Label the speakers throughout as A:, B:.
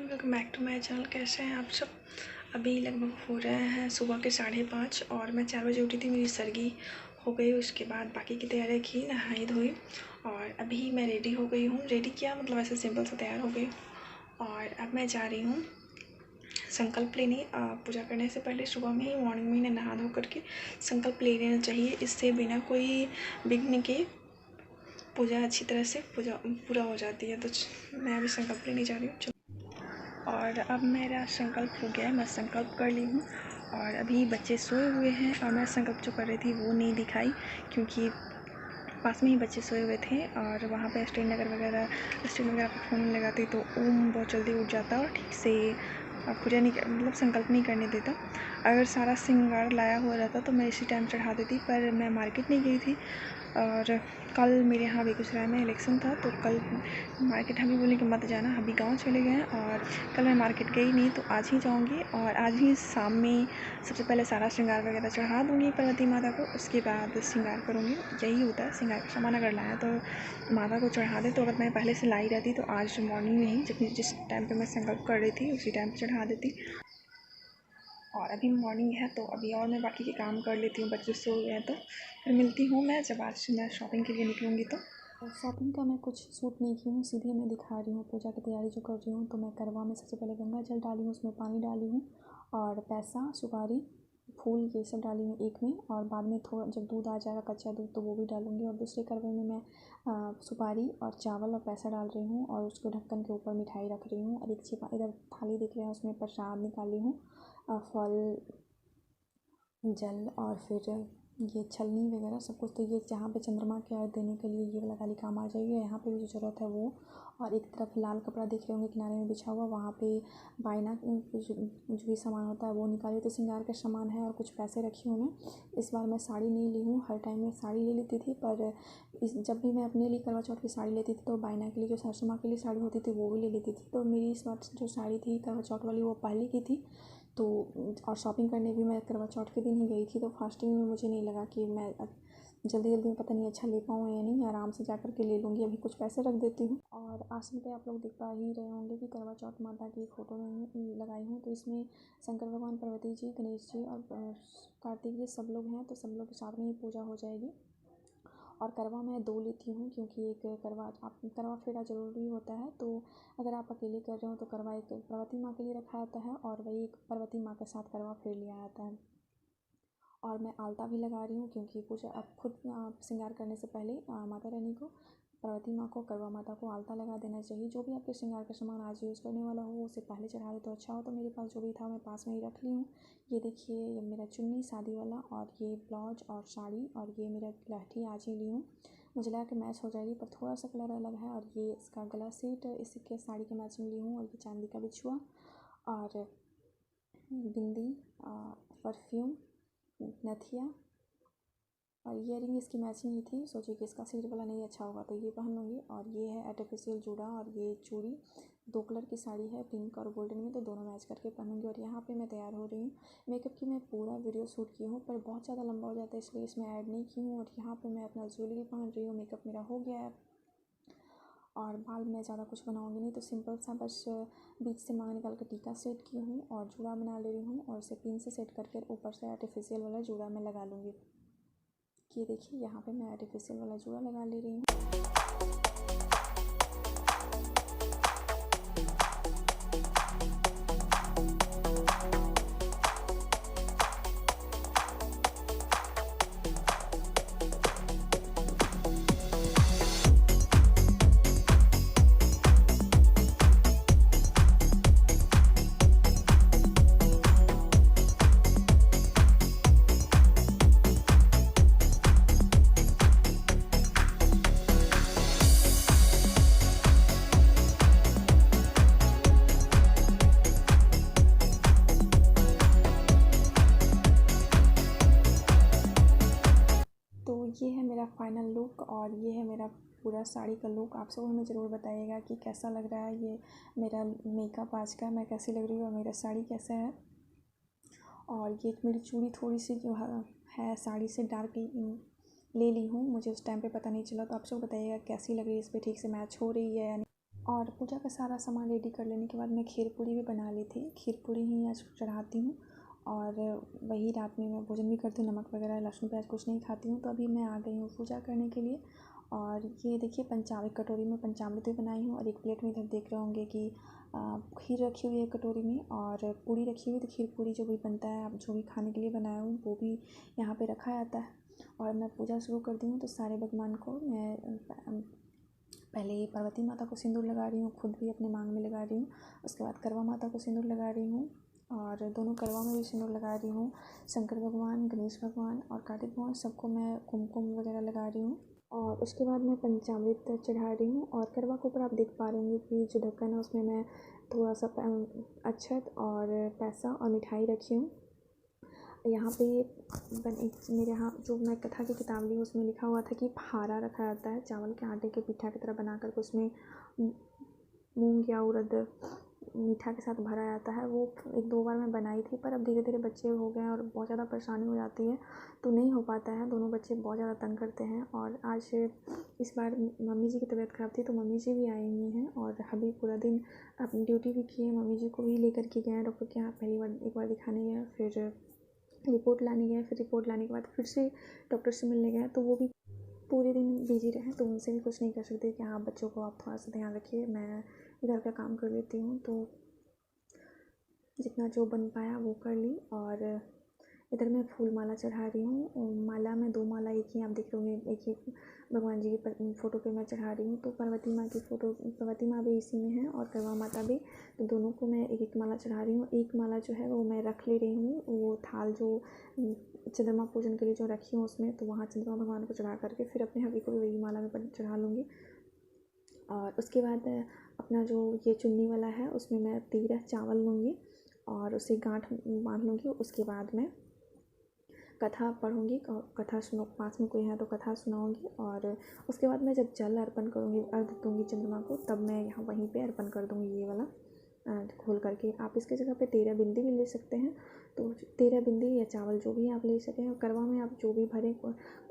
A: Welcome back to my channel. कैसे हैं आप सब। अभी लगभग हो रहे हैं सुबह के 5:30 और मैं 4 बजे उठी थी। मेरी सर्गी हो गई, उसके बाद बाकी की तैयारी की, नहाई धोई और अभी मैं रेडी हो गई हूँ। रेडी किया मतलब ऐसे सिंपल से तैयार हो गई और अब मैं जा रही हूँ संकल्प लेने। पूजा करने से पहले सुबह में ही मॉर्निंग में नहा धो करके संकल्प ले लेना चाहिए। इससे बिना कोई विघ्न के पूजा अच्छी तरह से पूरा हो जाती है। तो मैं अभी संकल्प लेने जा रही हूँ और अब मेरा संकल्प हो गया है। मैं संकल्प कर ली हूँ और अभी बच्चे सोए हुए हैं और मैं संकल्प जो कर रही थी वो नहीं दिखाई क्योंकि पास में ही बच्चे सोए हुए थे और वहाँ पे स्टैंड वगैरह पर फ़ोन लगाती तो ओम बहुत जल्दी उठ जाता और ठीक से पूजा नहीं मतलब संकल्प नहीं करने देता। अगर सारा श्रृंगार लाया हुआ रहता तो मैं इसी टाइम चढ़ा देती, पर मैं मार्केट नहीं गई थी और कल मेरे यहाँ बेगूसराय में इलेक्शन था तो कल मार्केट हमें बोले कि मत जाना, अभी गांव चले गए और कल मैं मार्केट गई नहीं तो आज ही जाऊंगी और आज ही शाम में सबसे पहले सारा श्रृंगार वगैरह चढ़ा दूंगी पार्वती माता को। उसके बाद श्रृंगार करूँगी। यही होता है, श्रृंगार का सामान अगर लाया तो माता को चढ़ा दे। तो अगर मैं पहले से लाई रहती तो आज मॉर्निंग में ही जिस टाइम पर मैं संकल्प कर रही थी उसी टाइम पर चढ़ा देती। और अभी मॉर्निंग है तो अभी और मैं बाकी के काम कर लेती हूँ। बच्चे सो गए हैं तो फिर मिलती हूँ मैं जब आज मैं शॉपिंग के लिए निकलूँगी तो।
B: शॉपिंग का मैं कुछ सूट नहीं की हूँ, सीधे मैं दिखा रही हूँ पूजा की तैयारी जो कर रही हूँ। तो मैं करवा में सबसे पहले गंगा जल डाली हूँ, उसमें पानी डाली हूँ और पैसा, सुपारी, फूल ये सब डाली हूँ एक में। और बाद में थोड़ा जब दूध आ जाएगा कच्चा दूध तो वो भी डालूँगी। और दूसरे करवे में मैं सुपारी और चावल और पैसा डाल रही हूँ और उसको ढक्कन के ऊपर मिठाई रख रही हूँ। और एक छिपा इधर थाली दिख रही है उसमें प्रसाद निकाली हूँ, फल, जल और फिर ये छलनी वगैरह सब कुछ। तो ये जहाँ पे चंद्रमा के अर्घ देने के लिए ये वाला थाली काम आ जाएगी। यहाँ पे भी जो ज़रूरत है वो। और एक तरफ लाल कपड़ा देख रहे होंगे किनारे में बिछा हुआ, वहाँ पे बायना जो भी सामान होता है वो निकाली। तो श्रृंगार का सामान है और कुछ पैसे रखी हूँ मैं। इस बार मैं साड़ी नहीं ली हूँ, हर टाइम में साड़ी ले लेती थी, पर जब भी मैं अपने लिए करवा चौथ की साड़ी लेती थी तो बायना के लिए जो सासू माँ के लिए साड़ी होती थी वो भी ले लेती थी। तो मेरी इस बार जो साड़ी थी करवा चौथ वाली वो पहले की थी। तो और शॉपिंग करने भी मैं करवा चौथ के दिन ही गई थी। तो फास्टिंग में मुझे नहीं लगा कि मैं जल्दी जल्दी में पता नहीं अच्छा ले पाऊँ या नहीं, आराम से जा कर के ले लूँगी। अभी कुछ पैसे रख देती हूँ। और आसन पे आप लोग दिख पा ही रहे होंगे कि करवा चौथ माता की फ़ोटो में लगाई हूँ। तो इसमें शंकर भगवान, पार्वती जी, गणेश जी और कार्तिक जी सब लोग हैं। तो सब लोग के साथ में ही पूजा हो जाएगी। और करवा मैं 2 लेती हूँ क्योंकि एक करवा फेरा ज़रूरी होता है। तो अगर आप अकेले कर रहे हो तो करवा एक पार्वती माँ के लिए रखा जाता है और वही एक पार्वती माँ के साथ करवा फेर लिया जाता है। और मैं आलता भी लगा रही हूँ क्योंकि पूजा अब खुद श्रृंगार करने से पहले माता रानी को, पार्वती माँ को, करवा माता को आलता लगा देना चाहिए। जो भी आपके श्रृंगार का सामान आज यूज़ करने वाला हो उसे पहले चढ़ा दे तो अच्छा हो। तो मेरे पास जो भी था मैं पास में ही रख ली हूँ। ये देखिए, ये मेरा चुन्नी शादी वाला और ये ब्लाउज और साड़ी और ये मेरा लहठी आज ही ली हूँ। मुझे लगा कि मैच हो जाएगी पर थोड़ा सा कलर अलग है। और ये इसका गला सेट इसके साड़ी के मैचिंग ली हूँ। और ये चांदी का बिछुआ और बिंदी, परफ्यूम, नथिया और ईयरिंग इसकी मैचिंग ही थी। सोची कि इसका सिल्वर वाला नहीं अच्छा होगा तो ये पहन लूँगी। और ये है आर्टिफिशियल जूड़ा और ये चूड़ी। 2 कलर की साड़ी है, पिंक और गोल्डन में, तो दोनों मैच करके पहनूंगी। और यहाँ पे मैं तैयार हो रही हूँ। मेकअप की मैं पूरा वीडियो शूट की हूँ पर बहुत ज़्यादा लंबा हो जाता है इसलिए इसमें ऐड नहीं की हूँ। और यहाँ पे मैं अपना ज्वेलरी पहन रही हूँ। मेकअप मेरा हो गया है और बाल मैं ज़्यादा कुछ बनाऊँगी नहीं, तो सिंपल सा बस बीच से मांग निकाल कर टीका सेट की हूँ और जूड़ा बना ले रही हूँ। और उसे पिन से सेट करके ऊपर से आर्टिफिशियल वाला जूड़ा मैं लगा लूँगी। ये देखिए, यहाँ पे मैं आर्टिफिशियल वाला जूड़ा लगा ले रही हूँ। तो ये है मेरा फाइनल लुक और ये है मेरा पूरा साड़ी का लुक। आप सब हमें ज़रूर बताइएगा कि कैसा लग रहा है ये मेरा मेकअप आज का, मैं कैसी लग रही हूँ और मेरा साड़ी कैसा है। और ये मेरी चूड़ी थोड़ी सी जो है साड़ी से डार्क ले ली हूँ, मुझे उस टाइम पे पता नहीं चला। तो आप सब बताइएगा कैसी लग रही है, इस पर ठीक से मैच हो रही है या नहीं। और पूजा का सारा सामान रेडी कर लेने के बाद मैं खीर पूड़ी भी बना ली थी। खीर पूड़ी ही आज चढ़ाती हूँ और वही रात में मैं भोजन भी करती हूँ। नमक वगैरह लहसुन प्याज कुछ नहीं खाती हूँ। तो अभी मैं आ गई हूँ पूजा करने के लिए। और ये देखिए पंचामृत, कटोरी में पंचामृत भी बनाई हूँ और एक प्लेट में इधर देख रहे होंगे कि खीर रखी हुई है कटोरी में और पूड़ी रखी हुई। तो खीर पूड़ी जो भी बनता है, आप जो भी खाने के लिए बनाया हूँ वो भी यहाँ पे रखा जाता है। और मैं पूजा शुरू कर दी हूँ। तो सारे भगवान को मैं पहले पार्वती माता को सिंदूर लगा रही हूँ, खुद भी अपने मांग में लगा रही हूँ। उसके बाद करवा माता को सिंदूर लगा रही हूँ और दोनों करवा में भी सिंदूर लगा रही हूँ। शंकर भगवान, गणेश भगवान और कार्तिक भगवान सबको मैं कुमकुम वगैरह लगा रही हूँ। और उसके बाद मैं पंचामृत चढ़ा रही हूँ। और करवा के ऊपर आप देख पा रहे होंगे कि जो ढक्कन है उसमें मैं थोड़ा सा अक्षत और पैसा और मिठाई रखी हूँ। यहाँ पे मेरे यहाँ जो मैं कथा की किताब ली उसमें लिखा हुआ था कि फारा रखा जाता है चावल के आटे के पिट्ठा की तरह बना करके, उसमें मूंग या उड़द मीठा के साथ भरा जाता है। वो 1-2 बार मैं बनाई थी, पर अब धीरे धीरे बच्चे हो गए हैं और बहुत ज़्यादा परेशानी हो जाती है तो नहीं हो पाता है। दोनों बच्चे बहुत ज़्यादा तंग करते हैं। और आज इस बार मम्मी जी की तबीयत ख़राब थी तो मम्मी जी भी आई हुई हैं और अभी पूरा दिन अपनी ड्यूटी भी की है। मम्मी जी को भी लेकर के गए हैं डॉक्टर के यहाँ, एक बार दिखाने गए, फिर रिपोर्ट लाने गए, फिर रिपोर्ट लाने के बाद फिर से डॉक्टर से मिलने गए। तो वो भी पूरे दिन बिजी रहे तो उनसे भी कुछ नहीं कर सकते कि हाँ बच्चों को आप थोड़ा सा ध्यान रखिए, मैं इधर का काम कर लेती हूँ। तो जितना जो बन पाया वो कर ली। और इधर मैं फूल माला चढ़ा रही हूँ। माला में 2 माला एक ही आप देख रहे होंगे, एक ही भगवान जी की फ़ोटो पे मैं चढ़ा रही हूँ। तो पार्वती माँ की फ़ोटो, पार्वती माँ भी इसी में है और करवा माता भी। तो दोनों को मैं एक एक माला चढ़ा रही हूँ। एक माला जो है वो मैं रख ले रही हूँ, वो थाल जो चंद्रमा पूजन के लिए जो रखी हूँ उसमें, तो वहाँ चंद्रमा भगवान को चढ़ा करके फिर अपने हबी को भी वही माला में चढ़ा लूँगी। और उसके बाद अपना जो ये चुन्नी वाला है उसमें मैं 13 चावल लूँगी और उसे गांठ बांध लूँगी। उसके बाद मैं कथा पढ़ूँगी, कथा सुनो, पास में कोई है तो कथा सुनाऊँगी। और उसके बाद मैं जब जल अर्पण करूँगी, अर्घ दूँगी चंद्रमा को, तब मैं यहाँ वहीं पे अर्पण कर दूँगी ये वाला खोल करके। आप इसके जगह पे 13 बिंदी भी ले सकते हैं, तो 13 बिंदी या चावल जो भी आप ले सकें। और करवा में आप जो भी भरें,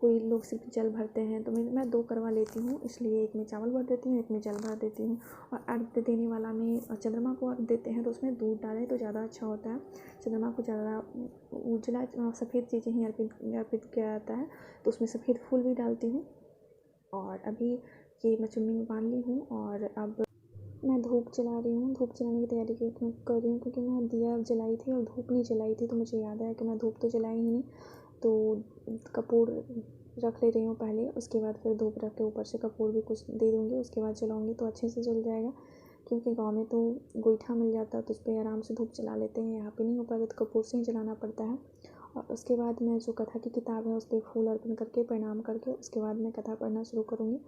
B: कोई लोग सिर्फ जल भरते हैं तो मैं 2 करवा लेती हूँ, इसलिए एक में चावल भर देती हूँ, एक में जल भर देती हूँ। और अर्घ देने वाला में चंद्रमा को अर्घ देते हैं तो उसमें दूध डालें तो ज़्यादा अच्छा होता है। चंद्रमा को ज़्यादा उजला सफ़ेद चीज़ें ही अर्पित किया जाता है, तो उसमें सफ़ेद फूल भी डालती हूँ। और अभी ये मैं चुन्नी में बांध ली हूँ और अब मैं धूप जला रही हूँ। धूप जलाने की तैयारी कर रही हूँ क्योंकि मैं दिया जलाई थी और धूप नहीं जलाई थी। तो मुझे याद आया कि मैं धूप तो जलाई ही नहीं, तो कपूर रख ले रही हूँ पहले। उसके बाद फिर धूप रख के ऊपर से कपूर भी कुछ दे दूँगी, उसके बाद जलाऊँगी तो अच्छे से जल जाएगा। क्योंकि गाँव में तो गोईठा मिल जाता है तो उस पर आराम से धूप जला लेते हैं, यहाँ पे नहीं हो पाता तो कपूर से ही जलाना पड़ता है। और उसके बाद मैं जो कथा की किताब है उस पर फूल अर्पण करके प्रणाम करके उसके बाद मैं कथा पढ़ना शुरू करूँगी।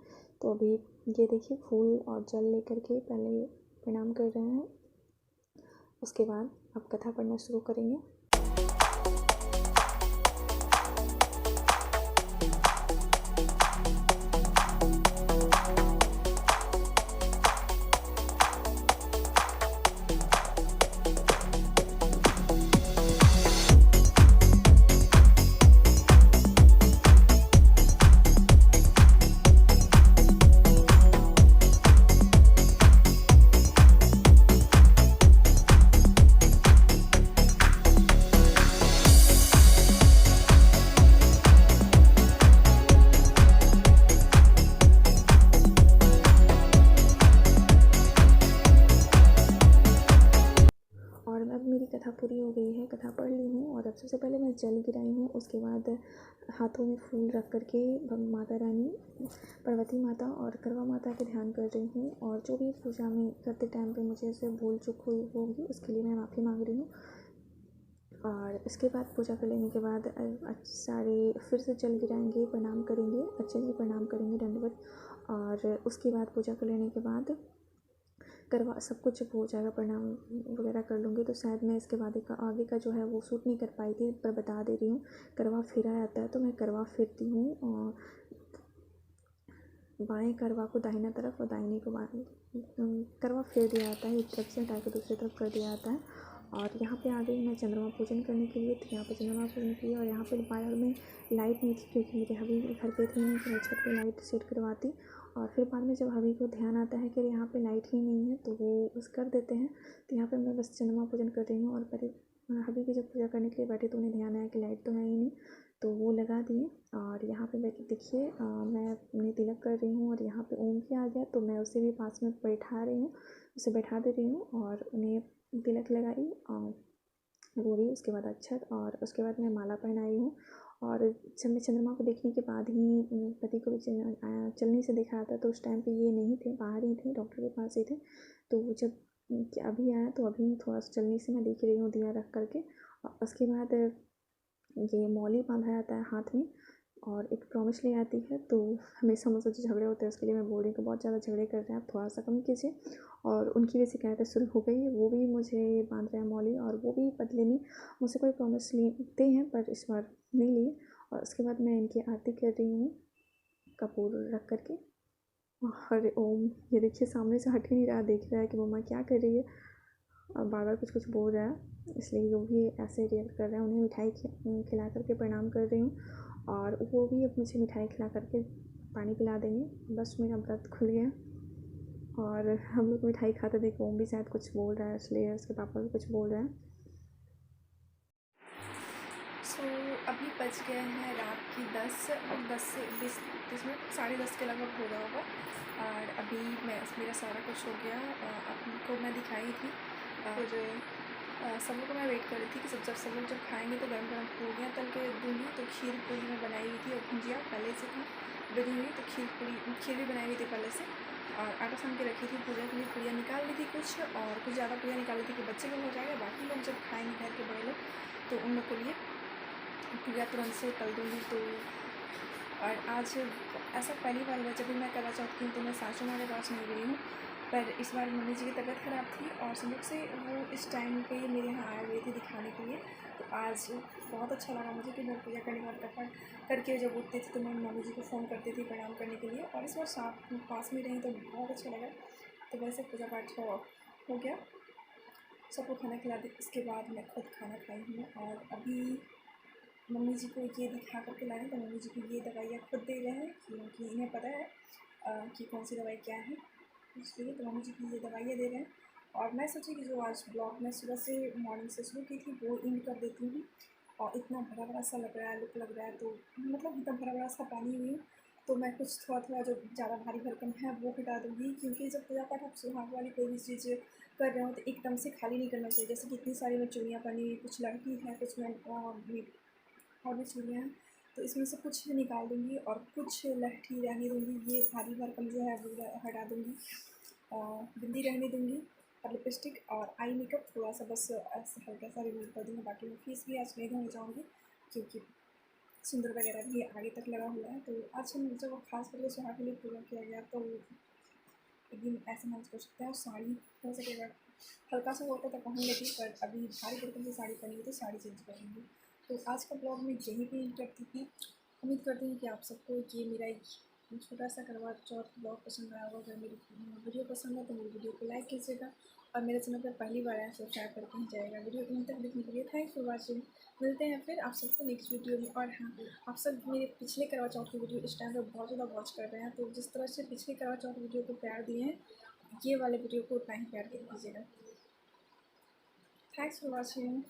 B: तो अभी ये देखिए फूल और जल लेकर के पहले प्रणाम कर रहे हैं, उसके बाद अब कथा पढ़ना शुरू करेंगे। और अब मेरी कथा पूरी हो गई है, कथा पढ़ ली हूँ। और अब सबसे पहले मैं जल गिराई हूँ, उसके बाद हाथों में फूल रख करके माता रानी, पार्वती माता और करवा माता के ध्यान कर रही हूँ। और जो भी पूजा में करते टाइम पे मुझे ऐसे भूल चूक हुई होगी उसके लिए मैं माफ़ी मांग रही हूँ। और इसके बाद पूजा कर लेने के बाद सारे फिर से जल गिराएंगे, प्रणाम करेंगे, अच्छे से प्रणाम करेंगे, दंडवत। और उसके बाद पूजा कर लेने के बाद करवा सब कुछ हो जाएगा, प्रणाम वगैरह कर लूँगी। तो शायद मैं इसके बाद आगे का जो है वो शूट नहीं कर पाई थी, पर बता दे रही हूँ। करवा फेरा आता है तो मैं करवा फेरती हूँ, और बाएं करवा को दाहिना तरफ और दाहिने को करवा फेर दिया जाता है, एक तरफ से हटा के दूसरी तरफ कर दिया जाता है। और यहाँ पे आ गई मैं चंद्रमा पूजन करने के लिए। तो यहाँ पे चंद्रमा पूजन किया और यहाँ पे बाहर में लाइट नहीं थी क्योंकि मेरे हबी घर पे थे नहीं, तो मैं छत पे लाइट सेट करवाती। और फिर बाद में जब हबी को ध्यान आता है कि यहाँ पे लाइट ही नहीं है तो वो बस कर देते हैं। तो यहाँ पे मैं बस चंद्रमा पूजन कर रही हूँ और पहले हबी की जब पूजा करने के लिए बैठी तो उन्हें ध्यान आया कि लाइट तो है ही नहीं, तो वो लगा दिए। और यहाँ पे बैठ देखिए मैं उन्हें तिलक कर रही हूँ और यहाँ पे ओम भी आ गया तो मैं उसे भी पास में बैठा रही हूँ, उसे बैठा दे रही हूँ और उन्हें तिलक लगाई और रोड़ी, उसके बाद अक्षत और उसके बाद मैं माला पहनाई हूँ। और जब मैं चंद्रमा को देखने के बाद ही पति को भी चलनी से देखा था, तो उस टाइम पे ये नहीं थे, बाहर ही थे, डॉक्टर के पास ही थे। तो जब अभी आया तो अभी थोड़ा सा चलनी से मैं देख रही हूँ दिया रख करके। और उसके बाद ये मौली बांधा जाता है हाथ में और एक प्रॉमिस ले आती है। तो हमेशा मुझसे जो झगड़े होते हैं उसके लिए मैं बोल रही हूँ कि बहुत ज़्यादा झगड़े कर रहे हैं, आप थोड़ा सा कम कीजिए। और उनकी भी शिकायतें शुरू हो गई, वो भी मुझे बांध रहे हैं मौली और वो भी बदले में मुझसे कोई प्रॉमिस लेते हैं पर इस बार नहीं लिए। और उसके बाद मैं इनकी आरती कर रही हूँ कपूर रख करके। हरे ओम, ये देखिए सामने से हट ही नहीं रहा, देख रहा है कि मम्मा क्या कर रही है और बार बार कुछ कुछ बोल रहा है, इसलिए वो भी ऐसे रिएक्ट कर रहे हैं। उन्हें मिठाई खिला करके प्रणाम कर रही हूँ और वो भी अब मुझे मिठाई खिला करके पानी पिला देंगे। बस मेरा व्रत खुल गया और हम लोग मिठाई खाते देखो ओम भी शायद कुछ बोल रहा है, इसलिए उसके पापा भी कुछ बोल रहे हैं।
A: सो अभी बज गए हैं रात की 10 से 20 मिनट, 10:30 के लगभग हो गया होगा। और अभी मेरा सारा कुछ हो गया। आपको मैं दिखाई थी फिर सब लोग को मैं वेट कर रही थी कि सब लोग जब खाएंगे तो गर्म गर्म पूरियाँ तल के दूँगी। तो खीर पूरी मैं बनाई हुई थी और भुजिया पहले से था बनी हुई, तो खीर भी बनाई हुई थी पहले से। और आटा सान के रखी थी पूजा के लिए, पूरियाँ निकाल ली थी कुछ और कुछ ज़्यादा पूरियाँ निकाल ली थी कि बच्चे लोग हो जाएगा, बाकी लोग जब खाएंगे घर के बड़े लोग तो उन लोग के लिए पूजा तुरंत से तल दूँगी। तो और आज ऐसा पहली बार हुआ जब भी मैं करवा चौथ की हूँ तो मैं सासू माँ के पास नहीं गई हूँ, पर इस बार मम्मी जी की तबीयत ख़राब थी और संयोग से वो इस टाइम पे मेरे यहाँ आए हुए थे दिखाने के लिए। तो आज बहुत अच्छा लगा मुझे कि मैं पूजा करने के बाद कथा करके जब उठते थे तो मैं मम्मी जी को फ़ोन करती थी प्रणाम करने के लिए, और इस बार साथ पास में रही तो बहुत अच्छा लगा। तो वैसे पूजा पाठ हो गया, सबको खाना खिला दी, इसके बाद मैं खुद खाना खाई हूँ। और अभी मम्मी जी को ये दिखा करके लाए तो मम्मी जी को ये दवाइयाँ खुद दे रहे हैं क्योंकि इन्हें पता है कि कौन सी दवाई क्या है, इसलिए तो मम्मी जी की ये दवाइयाँ दे रहे हैं। और मैं सोची कि जो आज ब्लॉग मैं सुबह से मॉर्निंग से शुरू की थी वो एंड कर देती हूँ। और इतना भरा भरा सा लग रहा है, लुक लग रहा है, तो मतलब इतना भरा भरा सा पानी हुई हूँ। तो मैं कुछ थोड़ा थोड़ा जो ज़्यादा भारी भरकम है वो हटा दूँगी, क्योंकि जब पूजा पाठ आप सुहाग वाली कोई भी चीज़ कर रहे हो तो एकदम से खाली नहीं करना चाहिए। जैसे कि इतनी सारी मैं चूड़ियाँ पहनी हुई, कुछ लड़की है, कुछ मैं और भी चूड़ियाँ हैं, तो इसमें से कुछ निकाल दूँगी और कुछ लहठी रहने दूँगी। ये भारी भरकम जो है वो हटा दूँगी, बिंदी रहने दूँगी और लिपस्टिक और आई मेकअप थोड़ा सा बस ऐसे हल्का सा रिमूव कर दूँगी। बाकी मैं फेस भी आज नहीं धोने जाऊँगी क्योंकि सिंदूर वगैरह भी आगे तक लगा हुआ है। तो आज हम जब खास करके सुहाग के लिए पूजा किया गया तो एक दिन ऐसे मैनेज कर सकते हैं। और साड़ी हो सकेगा हल्का सा होता तो पहन लेती, पर अभी भारी भरकम से साड़ी पहनी तो साड़ी चेंज करूँगी। तो आज का ब्लॉग मैं यहीं पे एंड करती थी। उम्मीद करती हूँ कि आप सबको ये मेरा एक छोटा सा करवा चौथ ब्लॉग पसंद आया होगा। अगर मेरी वीडियो पसंद है तो मेरी वीडियो को लाइक कीजिएगा और मेरे चैनल पर पहली बार आया सब्सक्राइब करके ही जाएगा। वीडियो को तक देखने के लिए थैंक्स फॉर वॉचिंग। मिलते हैं फिर आप सबको नेक्स्ट वीडियो में। और हाँ, आप सब मेरे पिछले करवा चौथ की वीडियो इस टाइम पर बहुत ज़्यादा वॉच कर रहे हैं, तो जिस तरह से पिछले करवा चौथ वीडियो को प्यार दिए हैं ये वाले वीडियो को उतना ही प्यार दीजिएगा। Thanks for watching.